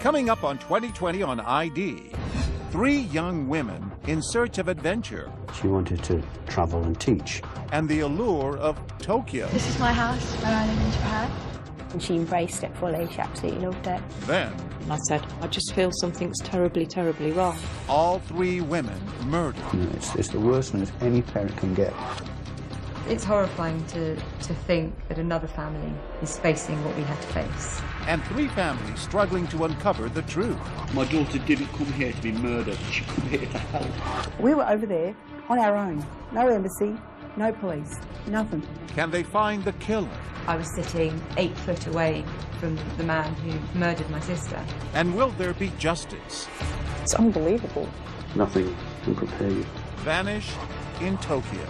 Coming up on 2020 on ID, 3 young women in search of adventure. She wanted to travel and teach. And the allure of Tokyo. This is my house where I live in Japan. And she embraced it fully. She absolutely loved it. Then, I said, I just feel something's terribly, terribly wrong. all 3 women murdered. You know, it's the worst news any parent can get. It's horrifying to think that another family is facing what we had to face. And 3 families struggling to uncover the truth. My daughter didn't come here to be murdered. She came here to help. We were over there on our own. No embassy, no police, nothing. Can they find the killer? I was sitting 8 foot away from the man who murdered my sister. And will there be justice? It's unbelievable. Nothing can prepare you. Vanish in Tokyo.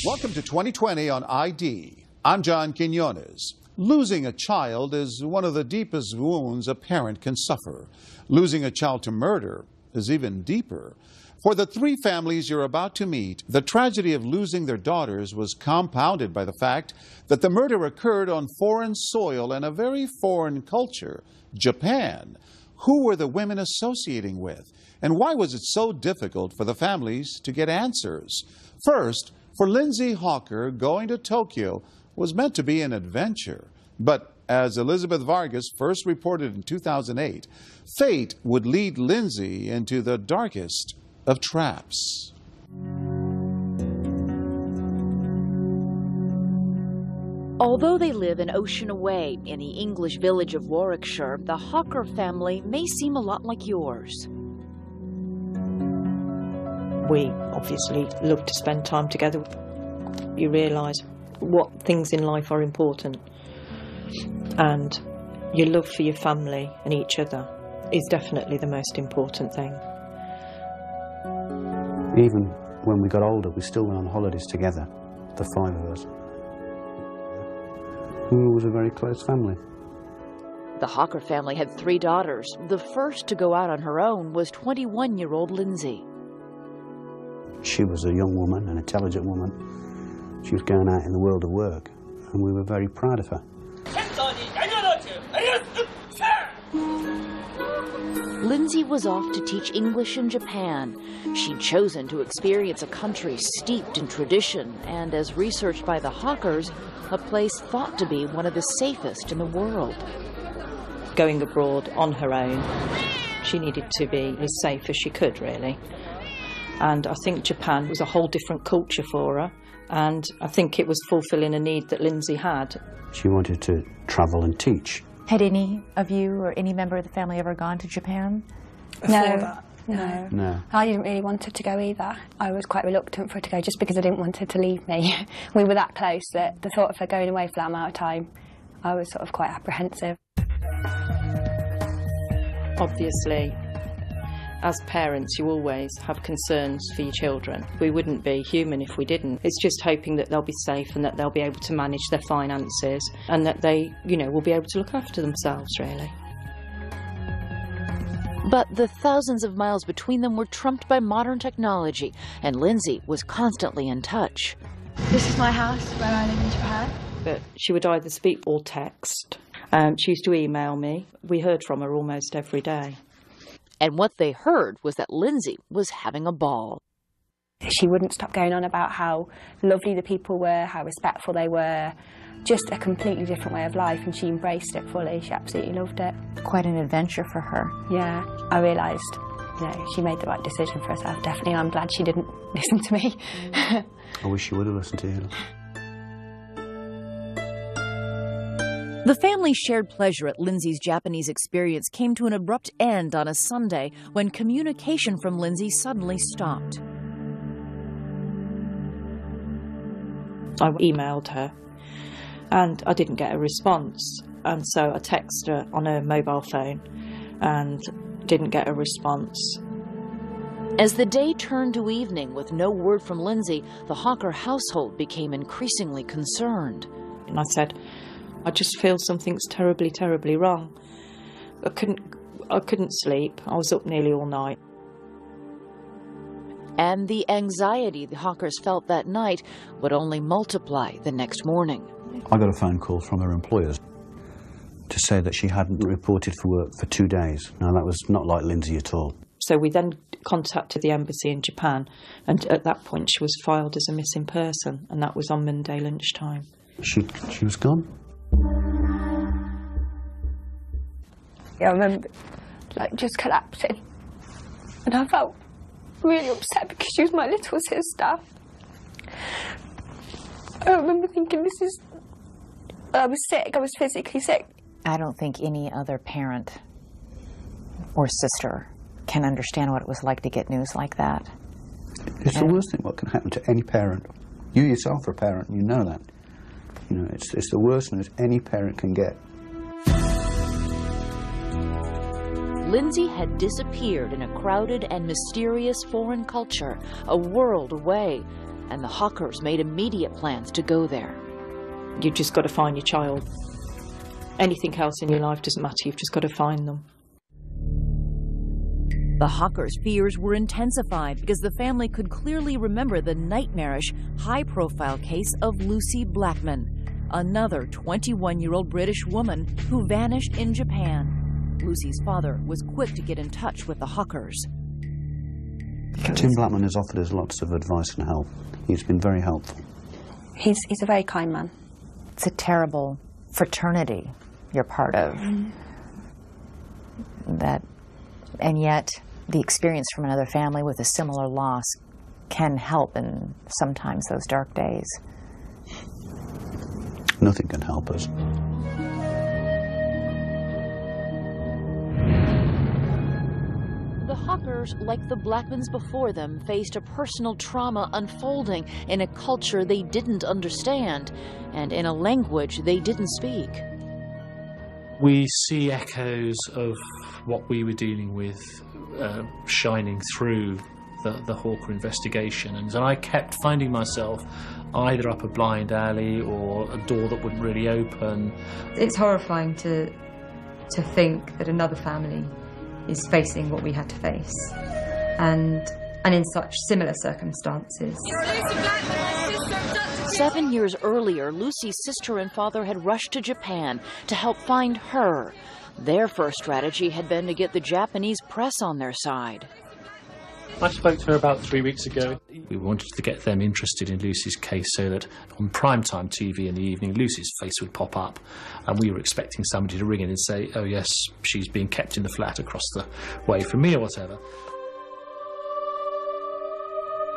Welcome to 2020 on ID. I'm John Quinones. Losing a child is one of the deepest wounds a parent can suffer. Losing a child to murder is even deeper. For the 3 families you're about to meet, the tragedy of losing their daughters was compounded by the fact that the murder occurred on foreign soil and a very foreign culture, Japan. Who were the women associating with? And why was it so difficult for the families to get answers? First, for Lindsay Hawker, going to Tokyo was meant to be an adventure. But as Elizabeth Vargas first reported in 2008, fate would lead Lindsay into the darkest of traps. Although they live an ocean away in the English village of Warwickshire, the Hawker family may seem a lot like yours. We obviously love to spend time together. You realise what things in life are important, and your love for your family and each other is definitely the most important thing. Even when we got older, we still went on holidays together, the 5 of us. We was a very close family. The Hawker family had 3 daughters. The first to go out on her own was 21-year-old Lindsay. She was a young woman, an intelligent woman. She was going out in the world of work, and we were very proud of her. Lindsay was off to teach English in Japan. She'd chosen to experience a country steeped in tradition and, as researched by the Hawkers, a place thought to be one of the safest in the world. Going abroad on her own, she needed to be as safe as she could, really. And I think Japan was a whole different culture for her, and I think it was fulfilling a need that Lindsay had. She wanted to travel and teach. Had any of you or any member of the family ever gone to Japan? No. I didn't really want her to go either. I was quite reluctant for her to go just because I didn't want her to leave me. We were that close that the thought of her going away for that amount of time, I was sort of quite apprehensive. Obviously, as parents, you always have concerns for your children. We wouldn't be human if we didn't. It's just hoping that they'll be safe and that they'll be able to manage their finances and that they, will be able to look after themselves, really. But the thousands of miles between them were trumped by modern technology, and Lindsay was constantly in touch. This is my house where I live in Japan. But she would either speak or text. She used to email me. We heard from her almost every day. And what they heard was that Lindsay was having a ball. She wouldn't stop going on about how lovely the people were, how respectful they were, just a completely different way of life, and she embraced it fully. She absolutely loved it. Quite an adventure for her. Yeah, I realised, she made the right decision for herself, definitely, and I'm glad she didn't listen to me. I wish she would have listened to you. The family's shared pleasure at Lindsay's Japanese experience came to an abrupt end on a Sunday when communication from Lindsay suddenly stopped. I emailed her and I didn't get a response, and so I texted her on her mobile phone and didn't get a response. As the day turned to evening with no word from Lindsay, the Hawker household became increasingly concerned. And I said, I just feel something's terribly, terribly wrong. I couldn't sleep. I was up nearly all night. And the anxiety the Hawkers felt that night would only multiply the next morning. I got a phone call from her employers. to say that she hadn't reported for work for 2 days. Now, that was not like Lindsay at all. So we then contacted the embassy in Japan, and at that point she was filed as a missing person, and that was on Monday lunchtime. She was gone? Yeah, I remember, like, just collapsing. And I felt really upset because she was my little sister. I remember thinking, I was sick, I was physically sick. I don't think any other parent or sister can understand what it was like to get news like that. It's the worst thing what can happen to any parent. You yourself are a parent, you know that. You know, it's the worst news any parent can get. Lindsay had disappeared in a crowded and mysterious foreign culture, a world away, and the Hawkers made immediate plans to go there. You've just got to find your child. Anything else in your life doesn't matter, you've just got to find them. The Hawkers' fears were intensified because the family could clearly remember the nightmarish, high-profile case of Lucy Blackman, another 21-year-old British woman who vanished in Japan. Lucy's father was quick to get in touch with the Hawkers. Tim Blackman has offered us lots of advice and help. He's been very helpful. He's a very kind man. It's a terrible fraternity you're part of. That, and yet the experience from another family with a similar loss can help in sometimes those dark days. Nothing can help us. The Hawkers, like the Blackmans before them, faced a personal trauma unfolding in a culture they didn't understand and in a language they didn't speak. We see echoes of what we were dealing with shining through the Hawker investigation, and I kept finding myself either up a blind alley or a door that wouldn't really open. It's horrifying to think that another family is facing what we had to face, and in such similar circumstances. 7 years earlier, Lucy's sister and father had rushed to Japan to help find her. Their first strategy had been to get the Japanese press on their side. I spoke to her about 3 weeks ago. We wanted to get them interested in Lucy's case so that on primetime TV in the evening, Lucy's face would pop up, and we were expecting somebody to ring in and say, oh yes, she's being kept in the flat across the way from me or whatever.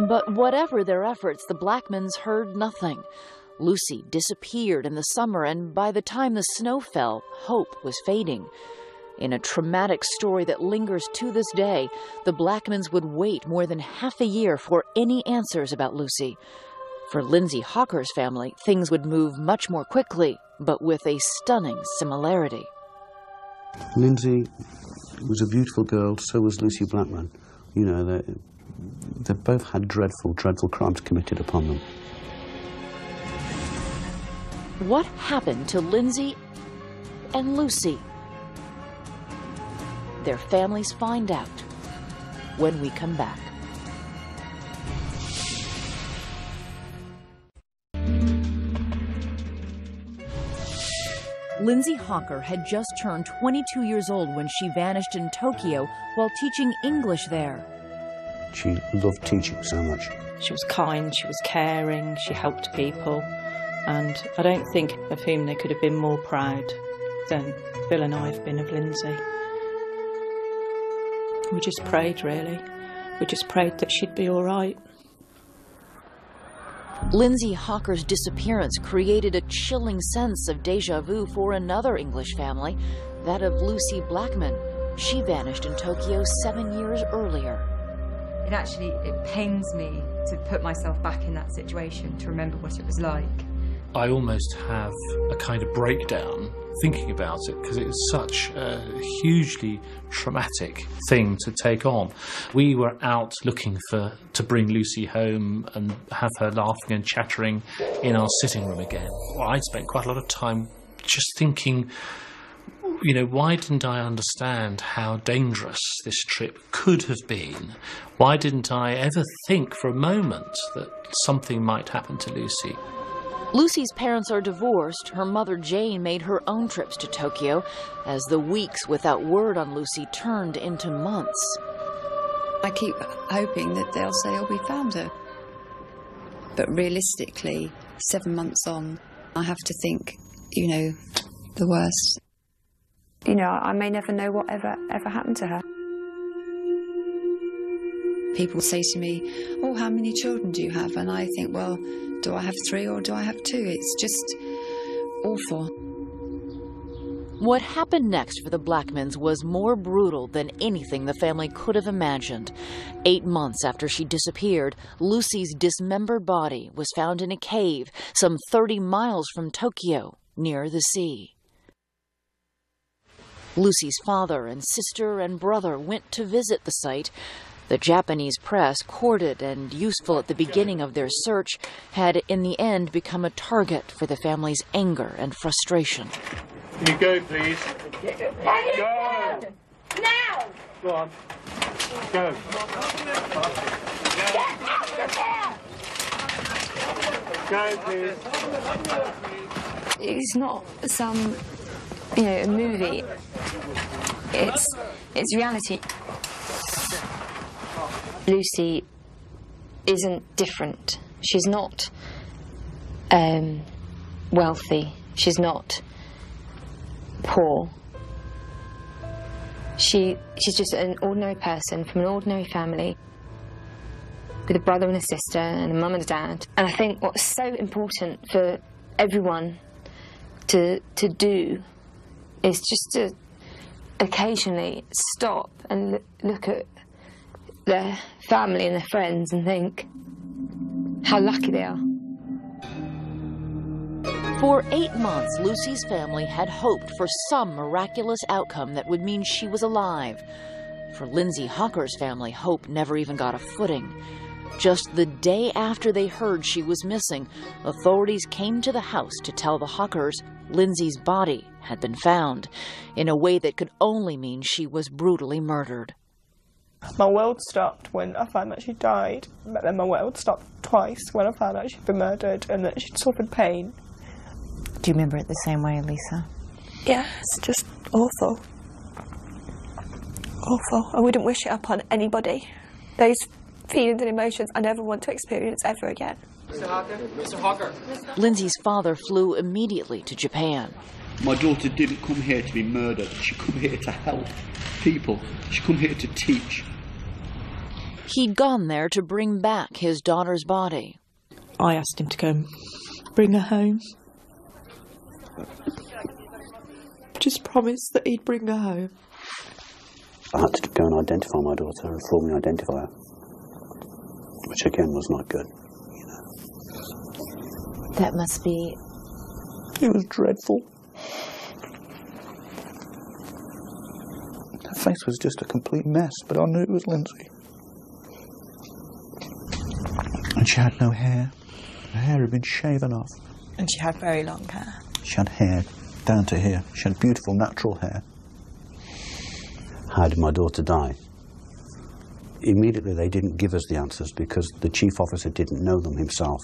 But whatever their efforts, the Blackmans heard nothing. Lucy disappeared in the summer, and by the time the snow fell, hope was fading. In a traumatic story that lingers to this day, the Blackmans would wait more than half a year for any answers about Lucy. For Lindsay Hawker's family, things would move much more quickly, but with a stunning similarity. Lindsay was a beautiful girl, so was Lucy Blackman. You know, they both had dreadful, dreadful crimes committed upon them. What happened to Lindsay and Lucy? Their families find out when we come back. Lindsay Hawker had just turned 22 years old when she vanished in Tokyo while teaching English there. She loved teaching so much. She was kind, she was caring, she helped people, and I don't think of whom they could have been more proud than Bill and I have been of Lindsay. We just prayed, really. We just prayed that she'd be all right. Lindsay Hawker's disappearance created a chilling sense of déjà vu for another English family, that of Lucy Blackman. She vanished in Tokyo 7 years earlier. It pains me to put myself back in that situation, to remember what it was like. I almost have a kind of breakdown thinking about it because it was such a hugely traumatic thing to take on. We were out looking to bring Lucy home and have her laughing and chattering in our sitting room again. Well, I'd spent quite a lot of time just thinking, you know, why didn't I understand how dangerous this trip could have been? Why didn't I ever think for a moment that something might happen to Lucy? Lucy's parents are divorced. Her mother, Jane, made her own trips to Tokyo as the weeks without word on Lucy turned into months. I keep hoping that they'll say, oh, we found her. But realistically, 7 months on, I have to think, you know, the worst. You know, I may never know what ever happened to her. People say to me, oh, how many children do you have? And I think, well, do I have 3 or do I have 2? It's just awful. What happened next for the Blackmans was more brutal than anything the family could have imagined. 8 months after she disappeared, Lucy's dismembered body was found in a cave some 30 miles from Tokyo, near the sea. Lucy's father and sister and brother went to visit the site. The Japanese press, courted and useful at the beginning of their search, had in the end become a target for the family's anger and frustration. Can you go, please? Go! Now! Go on. Go. Get out of here! Go, please. It's not some, you know, a movie. It's reality. Lucy isn't different. She's not wealthy. She's not poor. She's just an ordinary person from an ordinary family with a brother and a sister and a mum and a dad. And I think what's so important for everyone to do is just to occasionally stop and look at their family and their friends and think how lucky they are. For 8 months, Lucy's family had hoped for some miraculous outcome that would mean she was alive. For Lindsay Hocker's family, hope never even got a footing. Just the day after they heard she was missing, authorities came to the house to tell the Hockers Lindsay's body had been found, in a way that could only mean she was brutally murdered. My world stopped when I found that she died, but then my world stopped twice when I found out she'd been murdered and that she'd suffered pain. Do you remember it the same way, Lisa? Yeah, it's just awful. Awful. I wouldn't wish it upon anybody. Those feelings and emotions I never want to experience ever again. Mr. Hocker? Mr. Hocker? Lindsay's father flew immediately to Japan. My daughter didn't come here to be murdered. She come here to help people. She come here to teach. He'd gone there to bring back his daughter's body. I asked him to go and bring her home. Just promised that he'd bring her home. I had to go and identify my daughter and formally identify her, which again was not good. You know. That must be... It was dreadful. Her face was just a complete mess, but I knew it was Lindsay. And she had no hair. Her hair had been shaven off. And she had very long hair. She had hair down to here. She had beautiful natural hair. How did my daughter die? Immediately they didn't give us the answers because the chief officer didn't know them himself.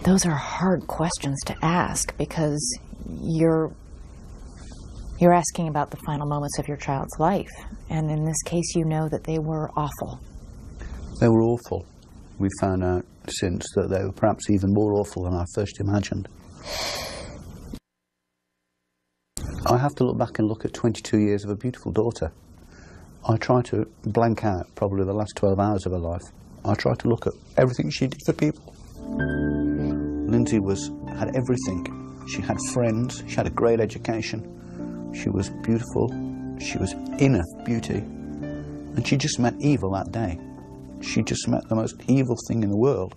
Those are hard questions to ask because you're asking about the final moments of your child's life. And in this case, you know that they were awful. They were awful. We found out since that they were perhaps even more awful than I first imagined. I have to look back and look at 22 years of a beautiful daughter. I try to blank out probably the last 12 hours of her life. I try to look at everything she did for people. Lindsay had everything. She had friends, she had a great education, she was beautiful, she was inner beauty, and she just met evil that day. She just met the most evil thing in the world.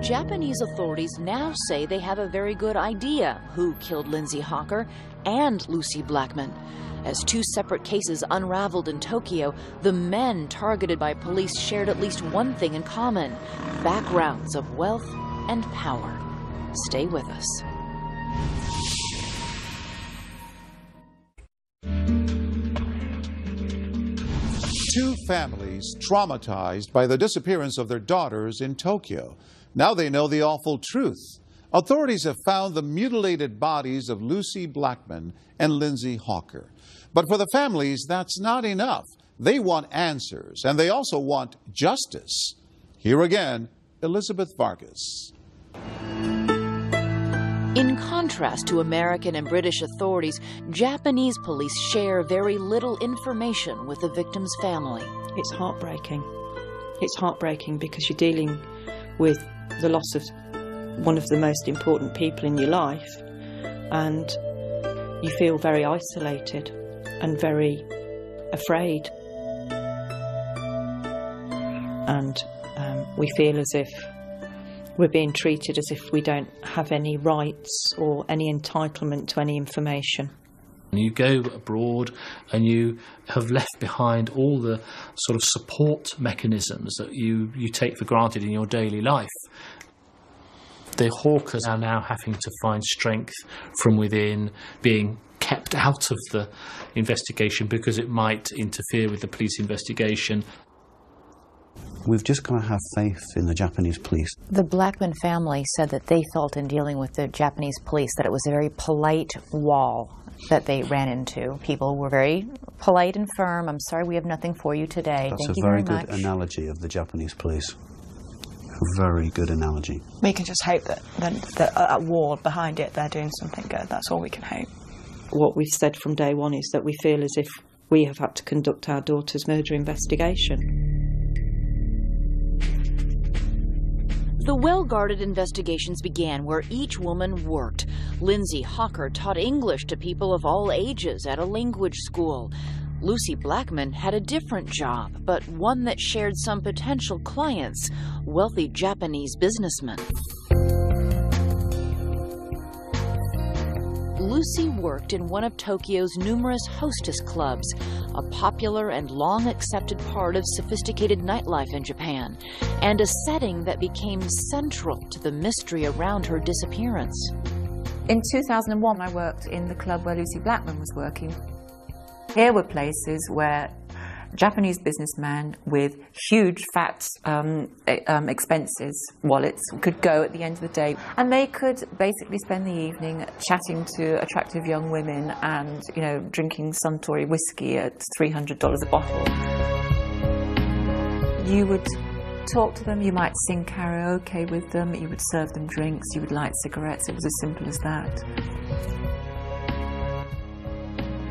Japanese authorities now say they have a very good idea who killed Lindsay Hocker and Lucy Blackman. As 2 separate cases unraveled in Tokyo, the men targeted by police shared at least one thing in common: backgrounds of wealth and power. Stay with us. Two families traumatized by the disappearance of their daughters in Tokyo. Now they know the awful truth. Authorities have found the mutilated bodies of Lucy Blackman and Lindsay Hawker. But for the families, that's not enough. They want answers, and they also want justice. Here again, Elizabeth Vargas. In contrast to American and British authorities, Japanese police share very little information with the victim's family. It's heartbreaking. It's heartbreaking because you're dealing with the loss of one of the most important people in your life, and you feel very isolated and very afraid. And we feel as if we're being treated as if we don't have any rights or any entitlement to any information. You go abroad and you have left behind all the sort of support mechanisms that you take for granted in your daily life. The Hawkers are now having to find strength from within, being kept out of the investigation because it might interfere with the police investigation. We've just got to have faith in the Japanese police. The Blackman family said that they felt in dealing with the Japanese police that it was a very polite wall that they ran into. People were very polite and firm. I'm sorry, we have nothing for you today. Thank you very much. That's a very good analogy of the Japanese police. A very good analogy. We can just hope that at war behind it, they're doing something good. That's all we can hope. What we've said from day one is that we feel as if we have had to conduct our daughter's murder investigation. The well-guarded investigations began where each woman worked. Lindsay Hawker taught English to people of all ages at a language school. Lucy Blackman had a different job, but one that shared some potential clients, wealthy Japanese businessmen. Lucy worked in one of Tokyo's numerous hostess clubs, a popular and long-accepted part of sophisticated nightlife in Japan, and a setting that became central to the mystery around her disappearance. In 2001, I worked in the club where Lucy Blackman was working. Here were places where Japanese businessmen with huge fat expenses wallets could go at the end of the day, and they could basically spend the evening chatting to attractive young women and, you know, drinking Suntory whiskey at $300 a bottle. You would talk to them, you might sing karaoke with them, you would serve them drinks, you would light cigarettes. It was as simple as that.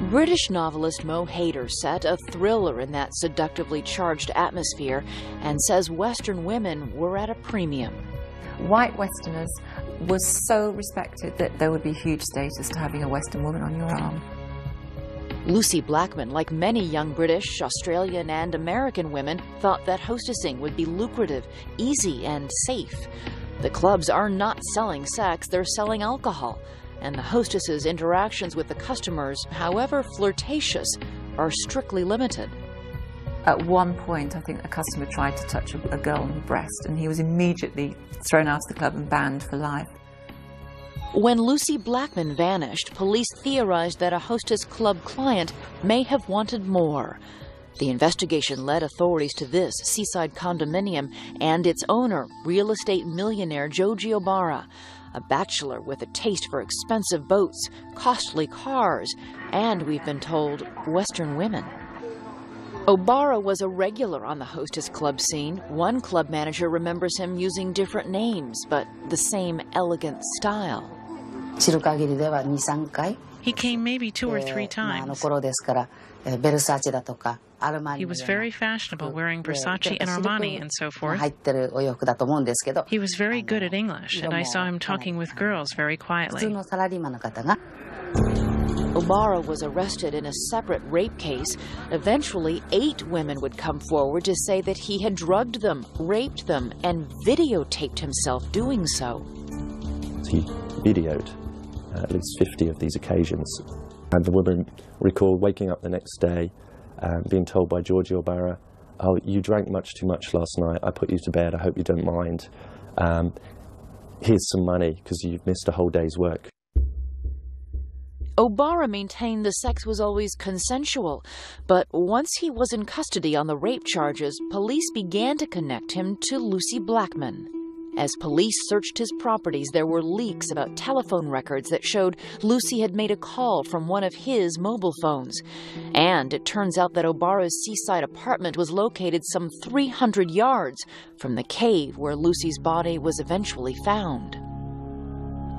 British novelist Mo Hayder set a thriller in that seductively charged atmosphere and says Western women were at a premium. White Westerners were so respected that there would be huge status to having a Western woman on your arm. Lucy Blackman, like many young British, Australian and American women, thought that hostessing would be lucrative, easy and safe. The clubs are not selling sex, they're selling alcohol. And the hostesses' interactions with the customers, however flirtatious, are strictly limited. At one point, I think a customer tried to touch a girl on the breast, and he was immediately thrown out of the club and banned for life. When Lucy Blackman vanished, police theorized that a hostess club client may have wanted more. The investigation led authorities to this seaside condominium and its owner, real estate millionaire Joji Obara, a bachelor with a taste for expensive boats, costly cars, and, we've been told, Western women. Obara was a regular on the hostess club scene. One club manager remembers him using different names, but the same elegant style. He came maybe 2 or 3 times. He was very fashionable, wearing Versace and Armani and so forth. He was very good at English, and I saw him talking with girls very quietly. Obara was arrested in a separate rape case. Eventually, 8 women would come forward to say that he had drugged them, raped them, and videotaped himself doing so. He videoed at least 50 of these occasions. And the woman recalled waking up the next day being told by Joji Obara, "Oh, you drank much too much last night. I put you to bed. I hope you don't mind. Here's some money because you've missed a whole day's work." Obara maintained the sex was always consensual, but once he was in custody on the rape charges, police began to connect him to Lucy Blackman. As police searched his properties, there were leaks about telephone records that showed Lucy had made a call from one of his mobile phones. And it turns out that Obara's seaside apartment was located some 300 yards from the cave where Lucy's body was eventually found.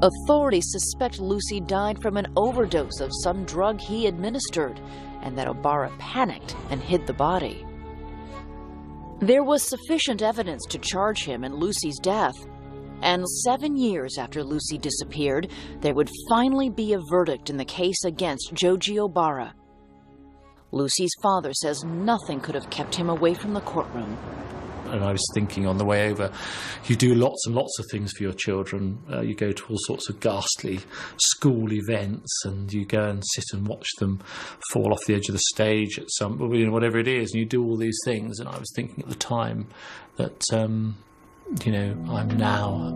Authorities suspect Lucy died from an overdose of some drug he administered, and that Obara panicked and hid the body. There was sufficient evidence to charge him in Lucy's death, and 7 years after Lucy disappeared, there would finally be a verdict in the case against Joji Obara. Lucy's father says nothing could have kept him away from the courtroom. And I was thinking on the way over, you do lots and lots of things for your children. You go to all sorts of ghastly school events, and you go and sit and watch them fall off the edge of the stage at some, whatever it is, and you do all these things. And I was thinking at the time that, I'm now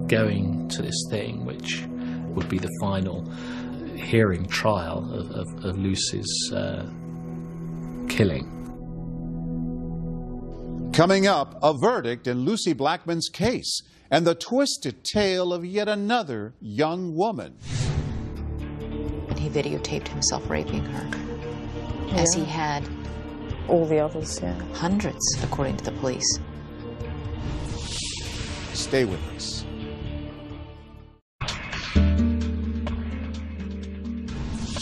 going to this thing, which would be the final hearing trial of Lucy's killing. Coming up, a verdict in Lucy Blackman's case and the twisted tale of yet another young woman. And he videotaped himself raping her, as he had all the others, hundreds, according to the police. Stay with us.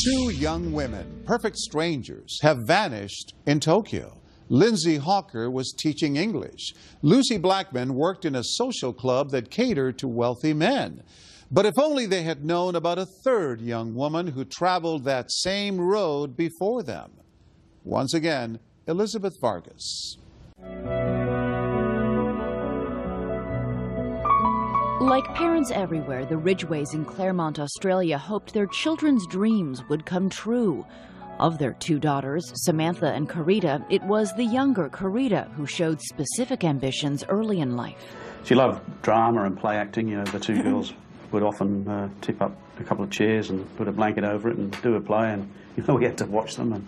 Two young women, perfect strangers, have vanished in Tokyo. Lindsay Hawker was teaching English. Lucy Blackman worked in a social club that catered to wealthy men. But if only they had known about a third young woman who traveled that same road before them. Once again, Elizabeth Vargas. Like parents everywhere, the Ridgeways in Claremont, Australia hoped their children's dreams would come true. Of their two daughters, Samantha and Carita, it was the younger Carita who showed specific ambitions early in life. She loved drama and play acting. The two girls would often tip up a couple of chairs and put a blanket over it and do a play, and we had to watch them. And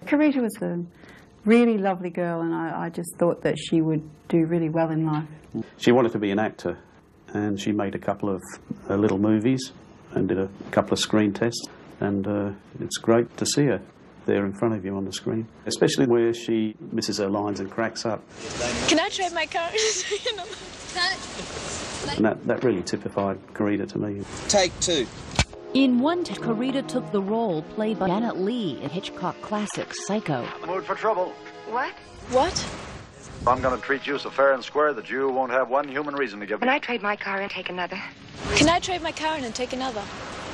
Carita was a really lovely girl, and I just thought that she would do really well in life. She wanted to be an actor, and she made a couple of little movies and did a couple of screen tests, and it's great to see her there in front of you on the screen, especially where she misses her lines and cracks up. Can I trade my car? And that really typified Carita to me. Take two. In one take, Carita took the role played by Janet Leigh in Hitchcock classic Psycho. Mood for trouble. What? What? I'm going to treat you so fair and square that you won't have one human reason to give me. Can I trade my car and take another? Can I trade my car and take another?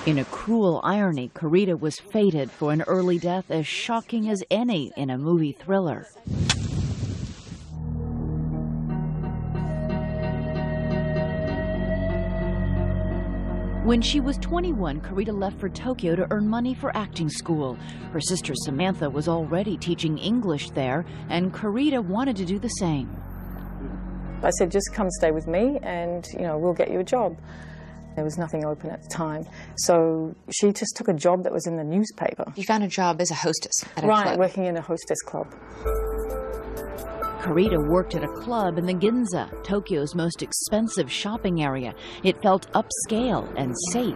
In a cruel irony, Carita was fated for an early death as shocking as any in a movie thriller. When she was 21, Carita left for Tokyo to earn money for acting school. Her sister Samantha was already teaching English there, and Carita wanted to do the same. I said, just come stay with me and, we'll get you a job. There was nothing open at the time, so she just took a job that was in the newspaper. You found a job as a hostess at a club? Right, working in a hostess club. Carita worked at a club in the Ginza, Tokyo's most expensive shopping area. It felt upscale and safe.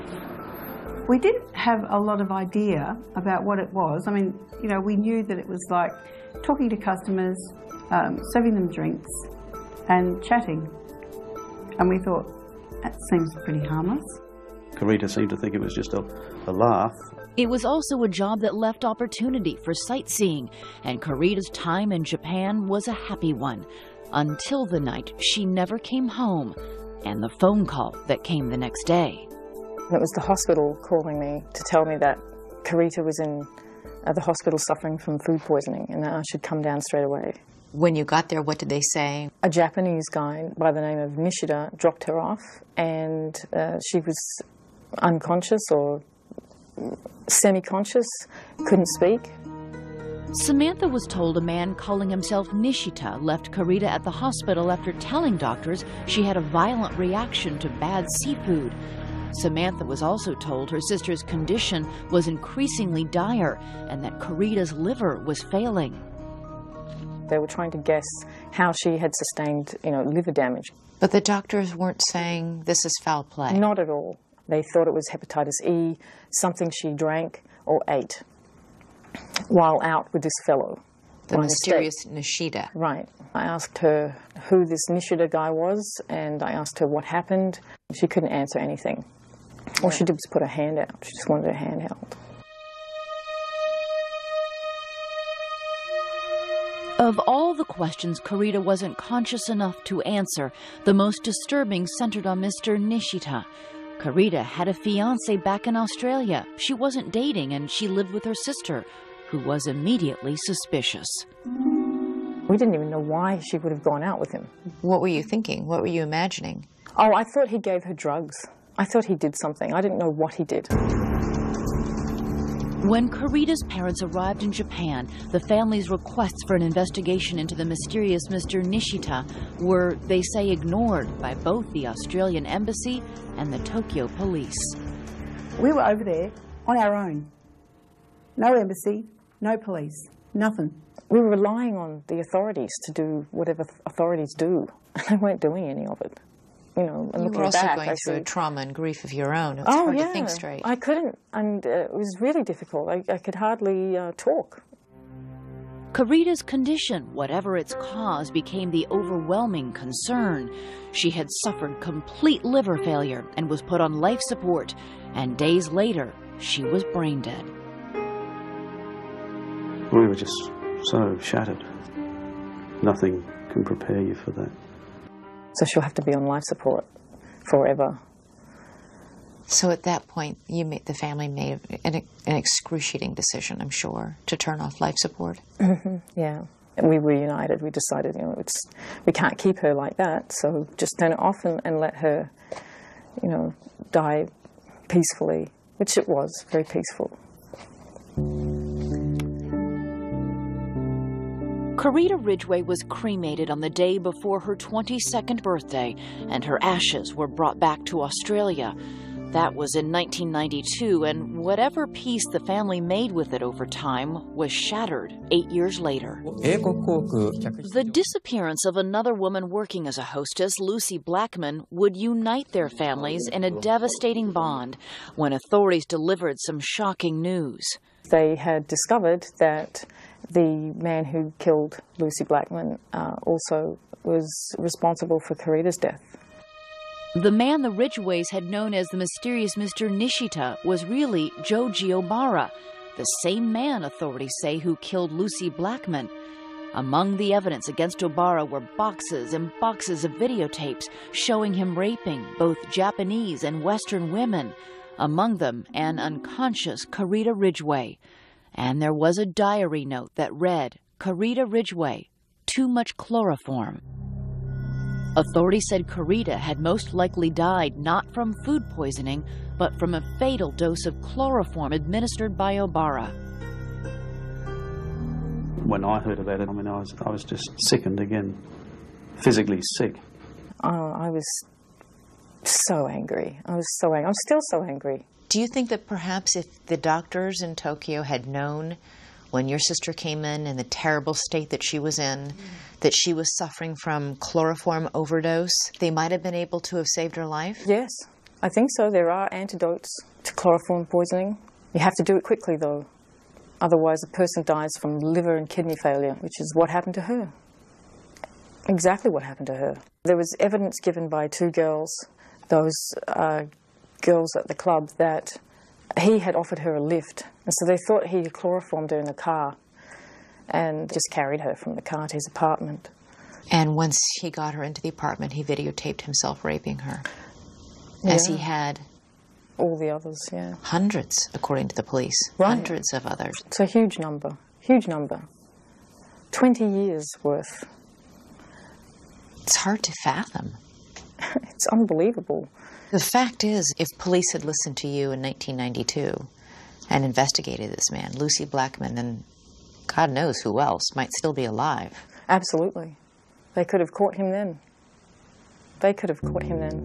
We didn't have a lot of idea about what it was. I mean, we knew that it was like talking to customers, serving them drinks and chatting. And we thought, that seems pretty harmless. Carita seemed to think it was just a laugh. It was also a job that left opportunity for sightseeing, and Carita's time in Japan was a happy one, until the night she never came home, and the phone call that came the next day. It was the hospital calling me to tell me that Carita was in the hospital suffering from food poisoning and that I should come down straight away. When you got there, what did they say? A Japanese guy by the name of Nishida dropped her off, and she was unconscious or semi-conscious, couldn't speak. Samantha was told a man calling himself Nishita left Carita at the hospital after telling doctors she had a violent reaction to bad seafood. Samantha was also told her sister's condition was increasingly dire and that Carita's liver was failing. They were trying to guess how she had sustained, liver damage. But the doctors weren't saying this is foul play? Not at all. They thought it was hepatitis E, something she drank or ate while out with this fellow. The mysterious Nishida. Right. I asked her who this Nishida guy was, and I asked her what happened. She couldn't answer anything. All she did was put her hand out. She just wanted her hand held. Of all the questions Carita wasn't conscious enough to answer, the most disturbing centered on Mr. Nishita. Carita had a fiancé back in Australia. She wasn't dating, and she lived with her sister, who was immediately suspicious. We didn't even know why she would have gone out with him. What were you thinking? What were you imagining? Oh, I thought he gave her drugs. I thought he did something. I didn't know what he did. When Carita's parents arrived in Japan, the family's requests for an investigation into the mysterious Mr. Nishita were, they say, ignored by both the Australian embassy and the Tokyo police. We were over there on our own. No embassy, no police, nothing. We were relying on the authorities to do whatever authorities do, and they weren't doing any of it. And you were also going through trauma and grief of your own. It's hard to think straight. I couldn't, and it was really difficult. I could hardly talk. Carita's condition, whatever its cause, became the overwhelming concern. She had suffered complete liver failure and was put on life support, and days later, she was brain dead. We were just so shattered. Nothing can prepare you for that. So she'll have to be on life support forever. So at that point, the family made an excruciating decision, I'm sure, to turn off life support. Mm-hmm. Yeah. And we reunited. We decided, we can't keep her like that, so just turn it off and let her, die peacefully, which it was, very peaceful. Carita Ridgway was cremated on the day before her 22nd birthday, and her ashes were brought back to Australia. That was in 1992, and whatever peace the family made with it over time was shattered 8 years later. The disappearance of another woman working as a hostess, Lucy Blackman, would unite their families in a devastating bond when authorities delivered some shocking news. They had discovered that the man who killed Lucy Blackman also was responsible for Carita's death. The man the Ridgways had known as the mysterious Mr. Nishita was really Joji Obara, the same man, authorities say, who killed Lucy Blackman. Among the evidence against Obara were boxes and boxes of videotapes showing him raping both Japanese and Western women, among them an unconscious Carita Ridgway. And there was a diary note that read, "Carita Ridgway, too much chloroform." Authorities said Carita had most likely died not from food poisoning, but from a fatal dose of chloroform administered by Obara. When I heard about it, I was just sickened again, physically sick. I was so angry. I was so angry. I'm still so angry. Do you think that perhaps if the doctors in Tokyo had known when your sister came in the terrible state that she was in, that she was suffering from chloroform overdose, they might have been able to have saved her life? Yes, I think so. There are antidotes to chloroform poisoning. You have to do it quickly, though. Otherwise, a person dies from liver and kidney failure, which is what happened to her. Exactly what happened to her. There was evidence given by two girls, those girls at the club, that he had offered her a lift, and so they thought he had chloroformed her in the car and just carried her from the car to his apartment. And once he got her into the apartment, he videotaped himself raping her, as he had all the others, hundreds, according to the police, hundreds of others. It's a huge number, huge number. 20 years worth. It's hard to fathom. It's unbelievable. The fact is, if police had listened to you in 1992 and investigated this man, Lucy Blackman, and God knows who else might still be alive. Absolutely. They could have caught him then. They could have caught him then.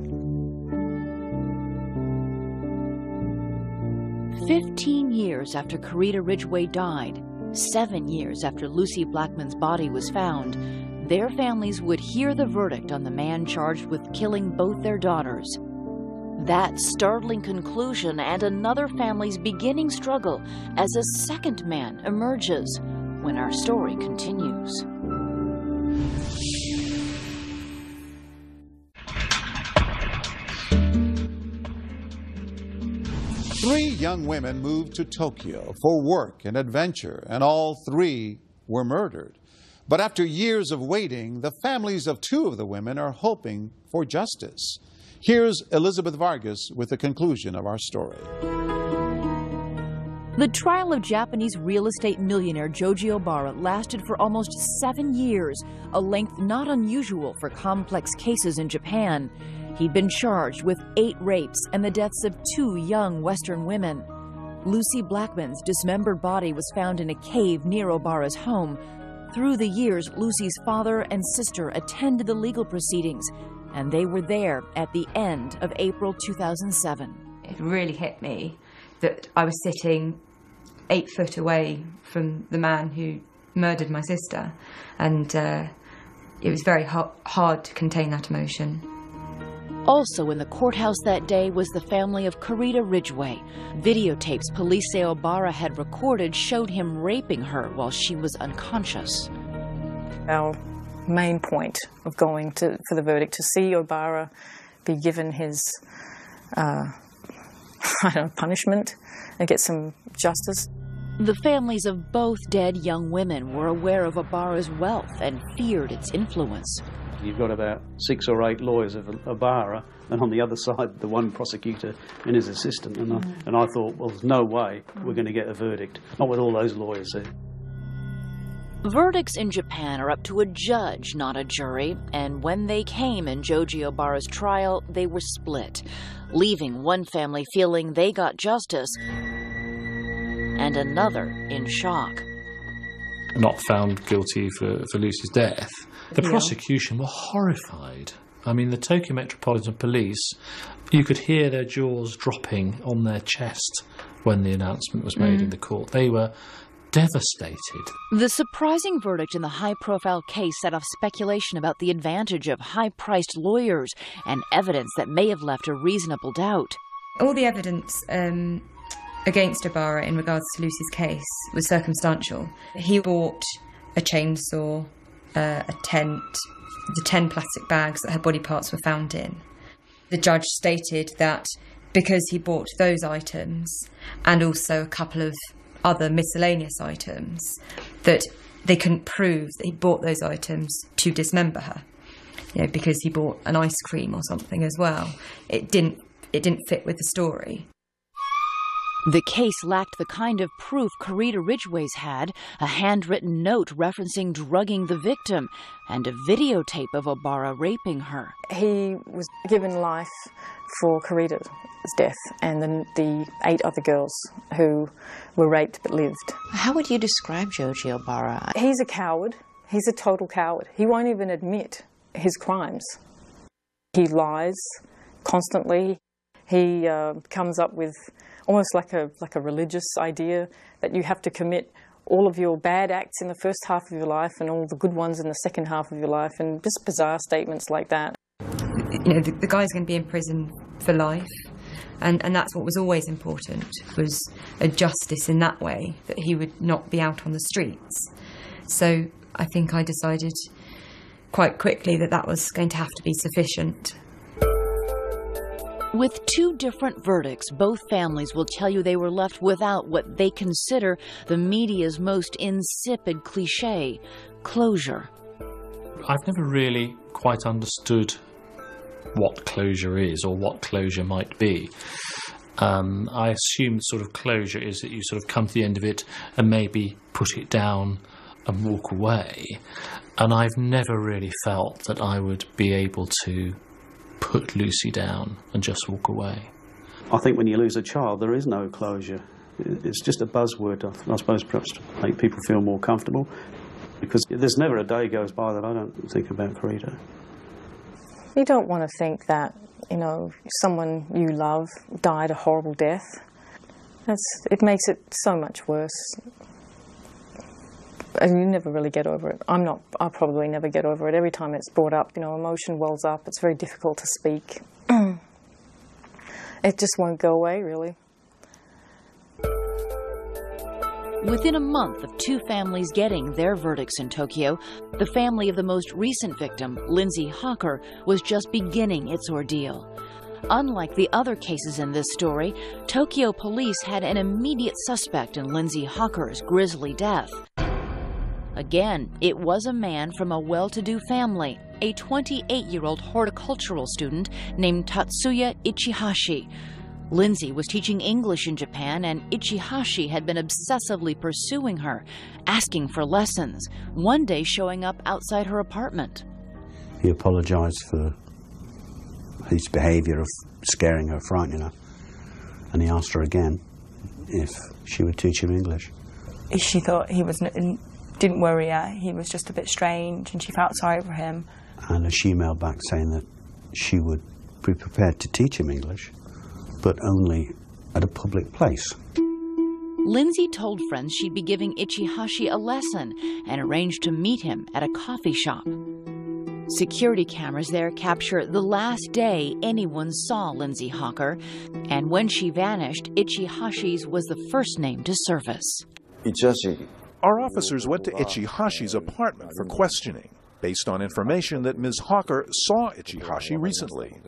15 years after Karita Ridgway died, 7 years after Lucy Blackman's body was found, their families would hear the verdict on the man charged with killing both their daughters. That startling conclusion and another family's beginning struggle as a second man emerges when our story continues. Three young women moved to Tokyo for work and adventure, and all three were murdered. But after years of waiting, the families of two of the women are hoping for justice. Here's Elizabeth Vargas with the conclusion of our story. The trial of Japanese real estate millionaire Joji Obara lasted for almost 7 years, a length not unusual for complex cases in Japan. He'd been charged with 8 rapes and the deaths of 2 young Western women. Lucy Blackman's dismembered body was found in a cave near Obara's home. Through the years, Lucy's father and sister attended the legal proceedings, and they were there at the end of April 2007. It really hit me that I was sitting 8 foot away from the man who murdered my sister, and it was very hard to contain that emotion. Also in the courthouse that day was the family of Karita Ridgway. Videotapes police say Obara had recorded showed him raping her while she was unconscious. Our main point of going for the verdict, to see Obara be given his punishment and get some justice. The families of both dead young women were aware of Obara's wealth and feared its influence. You've got about 6 or 8 lawyers of Obara, and on the other side, the one prosecutor and his assistant. And I thought, well, there's no way we're going to get a verdict, not with all those lawyers there. Verdicts in Japan are up to a judge, not a jury, and when they came in Joji Obara's trial, they were split, leaving one family feeling they got justice and another in shock. Not found guilty for Lucy's death. The prosecution were horrified. I mean, the Tokyo Metropolitan Police, you could hear their jaws dropping on their chest when the announcement was made in the court. They were devastated. The surprising verdict in the high-profile case set off speculation about the advantage of high-priced lawyers and evidence that may have left a reasonable doubt. All the evidence against Obara in regards to Lucy's case was circumstantial. He bought a chainsaw, a tent, the 10 plastic bags that her body parts were found in. The judge stated that because he bought those items and also a couple of other miscellaneous items, that they couldn't prove that he bought those items to dismember her. You know, because he bought an ice cream or something as well. It didn't fit with the story. The case lacked the kind of proof Karita Ridgway's had, a handwritten note referencing drugging the victim, and a videotape of Obara raping her. He was given life for Karita's death and the 8 other girls who were raped but lived. How would you describe Joji Obara? He's a coward. He's a total coward. He won't even admit his crimes. He lies constantly. He comes up with almost like a religious idea that you have to commit all of your bad acts in the first half of your life and all the good ones in the second half of your life, and just bizarre statements like that. You know, the guy's going to be in prison for life, and that's what was always important, was a justice in that way, that he would not be out on the streets. So I think I decided quite quickly that that was going to have to be sufficient. With 2 different verdicts, both families will tell you they were left without what they consider the media's most insipid cliché, closure. I've never really quite understood what closure is or what closure might be. I assume sort of closure is that you sort of come to the end of it and maybe put it down and walk away. And I've never really felt that I would be able to put Lucy down and just walk away. I think when you lose a child, there is no closure. It's just a buzzword, I suppose, perhaps to make people feel more comfortable, because there's never a day goes by that I don't think about Karita. You don't want to think that, you know, someone you love died a horrible death. It makes it so much worse. And you never really get over it. I'll probably never get over it. Every time it's brought up, emotion wells up. It's very difficult to speak. It just won't go away, really. Within a month of two families getting their verdicts in Tokyo, the family of the most recent victim, Lindsay Hawker, was just beginning its ordeal. Unlike the other cases in this story, Tokyo police had an immediate suspect in Lindsay Hawker's grisly death. Again, it was a man from a well-to-do family, a 28-year-old horticultural student named Tatsuya Ichihashi. Lindsay was teaching English in Japan, and Ichihashi had been obsessively pursuing her, asking for lessons, one day showing up outside her apartment. He apologized for his behavior of scaring her, frightening her, and he asked her again if she would teach him English. She thought he didn't worry her, he was just a bit strange, and she felt sorry for him. And she emailed back saying that she would be prepared to teach him English, but only at a public place. Lindsay told friends she'd be giving Ichihashi a lesson and arranged to meet him at a coffee shop. Security cameras there capture the last day anyone saw Lindsay Hawker, and when she vanished, Ichihashi's was the first name to surface. Our officers went to Ichihashi's apartment for questioning, based on information that Ms. Hawker saw Ichihashi recently.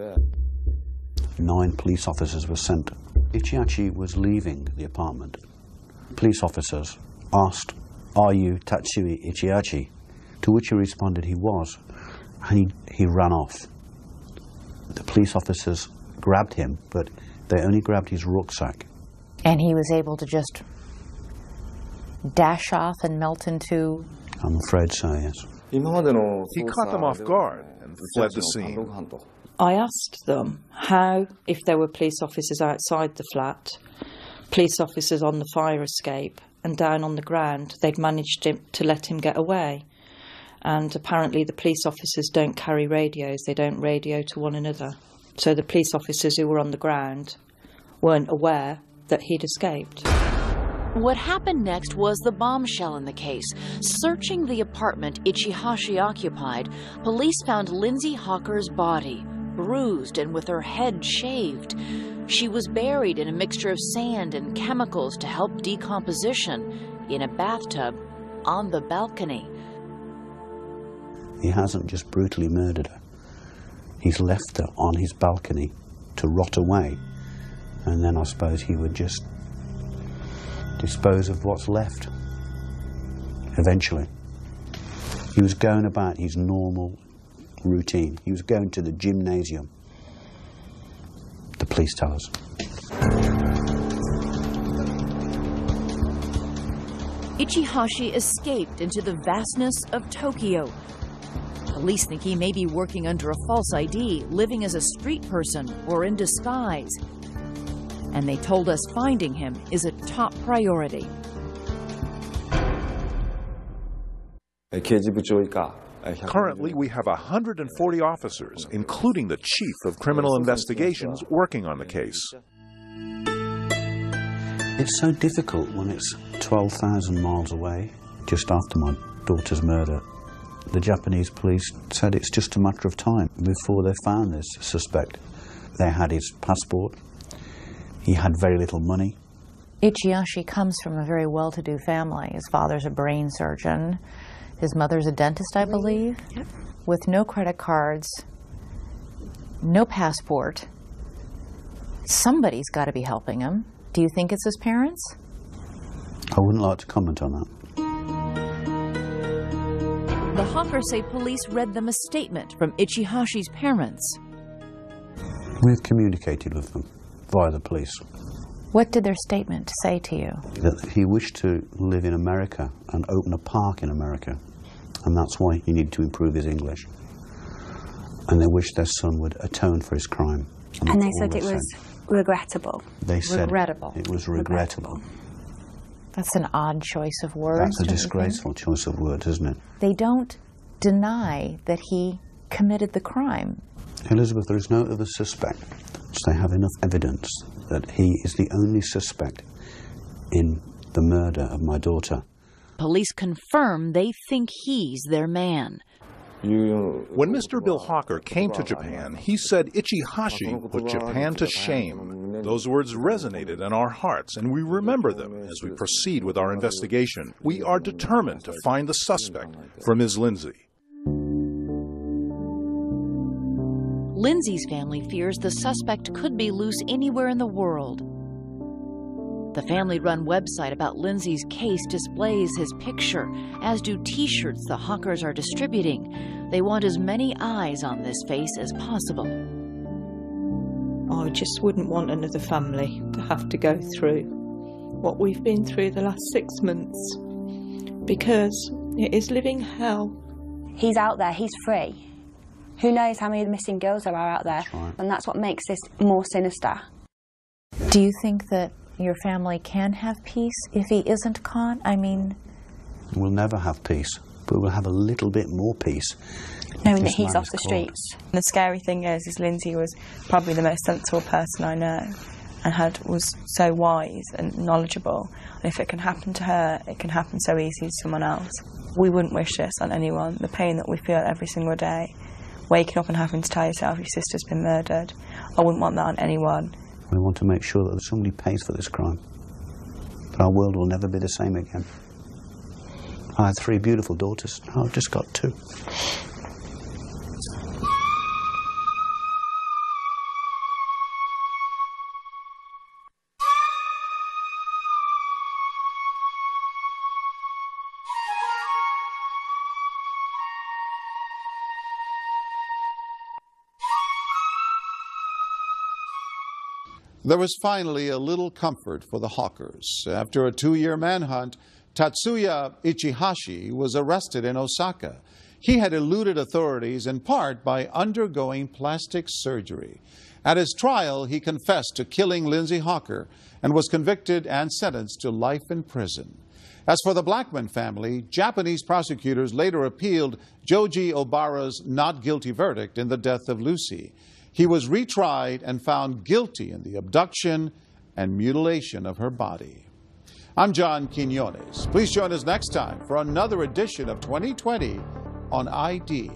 9 police officers were sent. Ichihashi was leaving the apartment. Police officers asked, "Are you Tatsuya Ichihashi?" To which he responded he was, and he ran off. The police officers grabbed him, but they only grabbed his rucksack. And he was able to just dash off and melt into... I'm afraid so, yes. He caught them off guard and fled the scene. I asked them how, if there were police officers outside the flat, police officers on the fire escape, and down on the ground, they'd managed to let him get away. And apparently the police officers don't carry radios, they don't radio to one another. So the police officers who were on the ground weren't aware that he'd escaped. What happened next was the bombshell in the case. Searching the apartment Ichihashi occupied, police found Lindsay Hawker's body, bruised and with her head shaved. She was buried in a mixture of sand and chemicals to help decomposition in a bathtub on the balcony. He hasn't just brutally murdered her. He's left her on his balcony to rot away, and then I suppose he would just dispose of what's left eventually. He was going about his normal routine. He was going to the gymnasium, the police tell us. Ichihashi escaped into the vastness of Tokyo. Police think he may be working under a false ID, living as a street person, or in disguise. And they told us finding him is a top priority. Currently, we have 140 officers, including the Chief of Criminal Investigations, working on the case. It's so difficult when it's 12,000 miles away, just after my daughter's murder. The Japanese police said it's just a matter of time before they found this suspect. They had his passport. He had very little money. Ichihashi comes from a very well-to-do family. His father's a brain surgeon. His mother's a dentist, I believe. Yep. With no credit cards, no passport. Somebody's got to be helping him. Do you think it's his parents? I wouldn't like to comment on that. The Hawkers say police read them a statement from Ichihashi's parents. We've communicated with them via the police. What did their statement say to you? That he wished to live in America and open a park in America, and that's why he needed to improve his English. And they wished their son would atone for his crime. And they said it was regrettable. They said regrettable. It was regrettable. That's an odd choice of words. That's a disgraceful choice of words, isn't it? They don't deny that he committed the crime. Elizabeth, there is no other suspect. So they have enough evidence that he is the only suspect in the murder of my daughter. Police confirm they think he's their man. When Mr. Bill Hawker came to Japan, he said Ichihashi put Japan to shame. Those words resonated in our hearts, and we remember them as we proceed with our investigation. We are determined to find the suspect for Ms. Lindsay. Lindsay's family fears the suspect could be loose anywhere in the world. The family-run website about Lindsay's case displays his picture, as do T-shirts the Hawkers are distributing. They want as many eyes on this face as possible. I just wouldn't want another family to have to go through what we've been through the last 6 months, because it is living hell. He's out there, he's free. Who knows how many missing girls there are out there, and that's what makes this more sinister. Do you think that your family can have peace if he isn't caught? I mean... We'll never have peace, but we'll have a little bit more peace. Knowing that he's off the streets. The scary thing is Lindsay was probably the most sensible person I know, and was so wise and knowledgeable. And if it can happen to her, it can happen so easily to someone else. We wouldn't wish this on anyone. The pain that we feel every single day, waking up and having to tell yourself your sister's been murdered, I wouldn't want that on anyone. We want to make sure that somebody pays for this crime. But our world will never be the same again. I had 3 beautiful daughters. Now I've just got 2. There was finally a little comfort for the Hawkers. After a 2-year manhunt, Tatsuya Ichihashi was arrested in Osaka. He had eluded authorities in part by undergoing plastic surgery. At his trial, he confessed to killing Lindsay Hawker and was convicted and sentenced to life in prison. As for the Blackman family, Japanese prosecutors later appealed Joji Obara's not guilty verdict in the death of Lucy. He was retried and found guilty in the abduction and mutilation of her body. I'm John Quinones. Please join us next time for another edition of 2020 on ID.